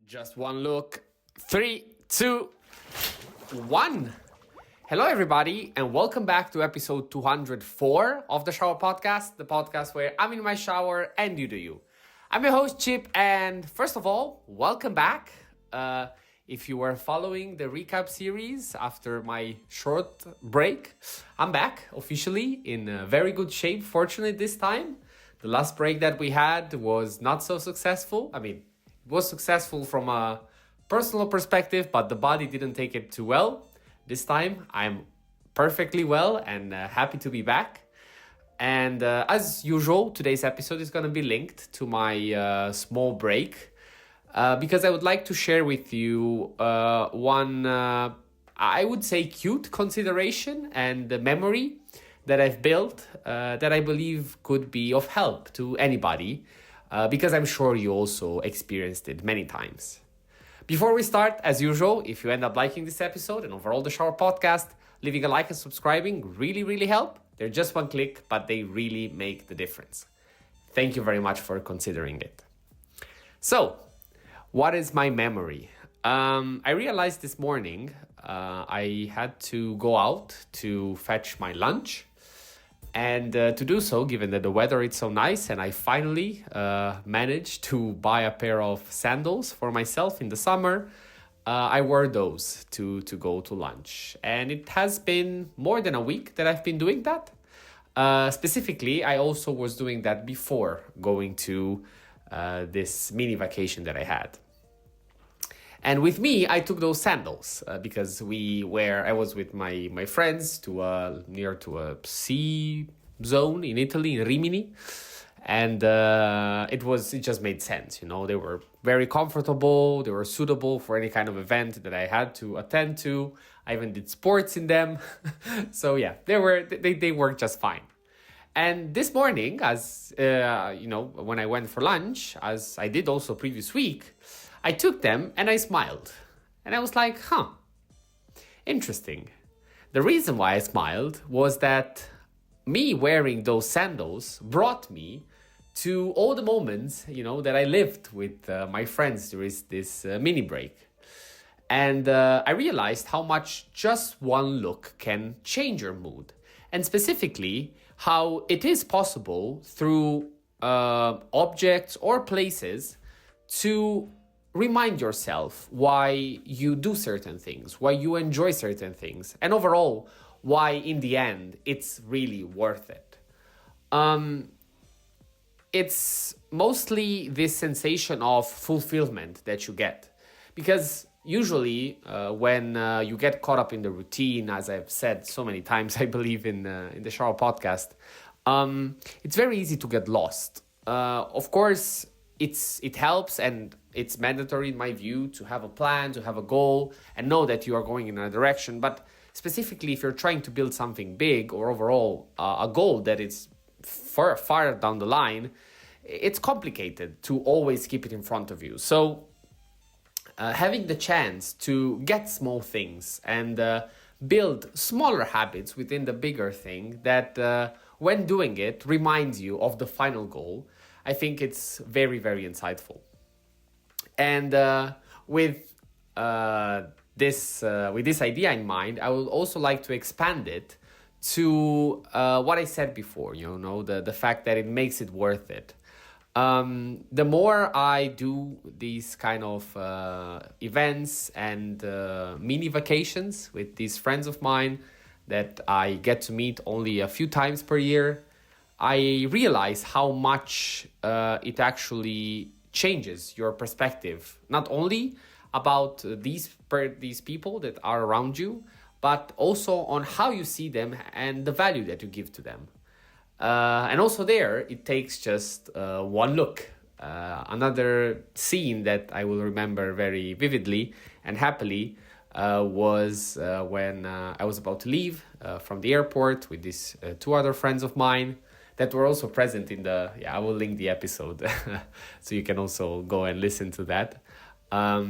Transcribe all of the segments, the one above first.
Just one look. 3, 2, 1. Hello, everybody, and welcome back to episode 204 of the Shower Podcast, the podcast where I'm in my shower and you do you. I'm your host, Chip, and first of all, welcome back. If you were following the recap series after my short break, I'm back officially in very good shape, fortunately this time. The last break that we had was not so successful. It was successful from a personal perspective, but the body didn't take it too well. This time, I'm perfectly well and happy to be back. And as usual, today's episode is going to be linked to my small break because I would like to share with you one, I would say, cute consideration and memory that I've built that I believe could be of help to anybody. Because I'm sure you also experienced it many times. Before we start, as usual, if you end up liking this episode and overall the Shower Podcast, leaving a like and subscribing really help. They're just one click, but they really make the difference. Thank you very much for considering it. So, what is my memory? I realized this morning I had to go out to fetch my lunch. And to do so, given that the weather is so nice, and I finally managed to buy a pair of sandals for myself in the summer, I wore those to go to lunch. And it has been more than a week that I've been doing that. Specifically, I also was doing that before going to this mini vacation that I had. And with me, I took those sandals because I was with my friends near to a sea zone in Italy, in Rimini. And it just made sense, you know. They were very comfortable. They were suitable for any kind of event that I had to attend to. I even did sports in them. So yeah, they worked just fine. And this morning, as when I went for lunch, as I did also previous week, I took them and I smiled. And I was like, interesting. The reason why I smiled was that me wearing those sandals brought me to all the moments, that I lived with my friends during this mini break. And I realized how much just one look can change your mood. And specifically, how it is possible through objects or places to remind yourself why you do certain things, why you enjoy certain things, and overall, why in the end it's really worth it. It's mostly this sensation of fulfillment that you get. Because usually when you get caught up in the routine, as I've said so many times, I believe in the Shower Podcast, it's very easy to get lost. Of course, it helps and it's mandatory in my view to have a plan, to have a goal and know that you are going in a direction. But specifically, if you're trying to build something big or overall a goal that is far down the line, it's complicated to always keep it in front of you. So having the chance to get small things and build smaller habits within the bigger thing that when doing it reminds you of the final goal, I think it's very insightful. And with this idea in mind, I would also like to expand it to what I said before, the fact that it makes it worth it. The more I do these kind of events and mini vacations with these friends of mine that I get to meet only a few times per year, I realize how much it actually changes your perspective, not only about these people that are around you, but also on how you see them and the value that you give to them. And also there, it takes just one look. Another scene that I will remember very vividly and happily was when I was about to leave from the airport with these two other friends of mine that were also present in I will link the episode so you can also go and listen to that. How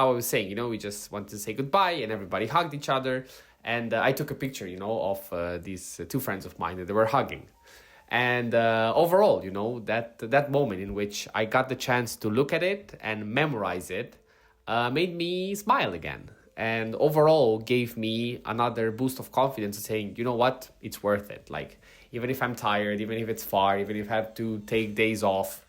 I was saying, we just wanted to say goodbye and everybody hugged each other. And I took a picture, of these two friends of mine that they were hugging. And overall, that moment in which I got the chance to look at it and memorize it made me smile again. And overall gave me another boost of confidence, saying, you know what, it's worth it. Like, even if I'm tired, even if it's far, even if I have to take days off,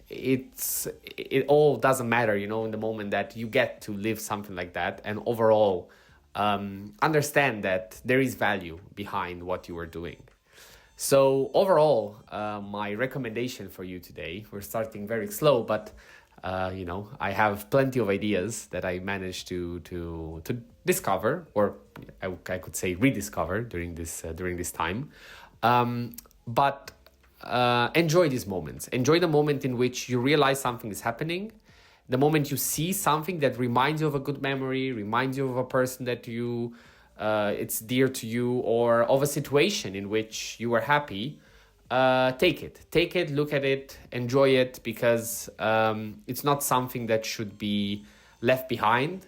it all doesn't matter, in the moment that you get to live something like that. And overall, understand that there is value behind what you are doing. So overall, my recommendation for you today, we're starting very slow, but I have plenty of ideas that I managed to discover, or I could say rediscover during this time. But enjoy these moments. Enjoy the moment in which you realize something is happening, the moment you see something that reminds you of a good memory, reminds you of a person that it's dear to you, or of a situation in which you were happy. Take it, look at it, enjoy it, because it's not something that should be left behind,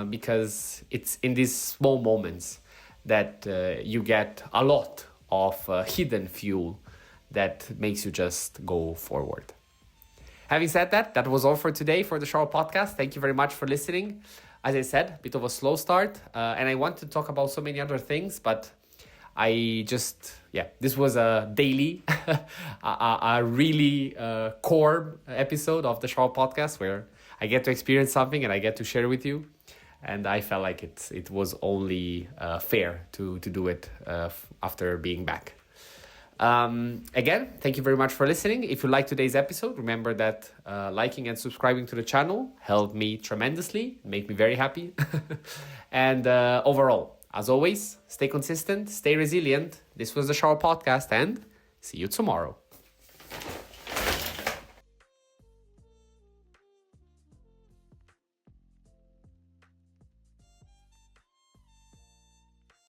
because it's in these small moments that you get a lot of hidden fuel that makes you just go forward. Having said that was all for today for the Shower Podcast. Thank you very much for listening. As I said, a bit of a slow start, and I want to talk about so many other things, but this was a daily, a really core episode of the Shower Podcast where I get to experience something and I get to share with you. And I felt like it was only fair to do it after being back. Again, thank you very much for listening. If you like today's episode, remember that liking and subscribing to the channel helped me tremendously, make me very happy. And overall, as always, stay consistent, stay resilient. This was the Shower Podcast, and see you tomorrow.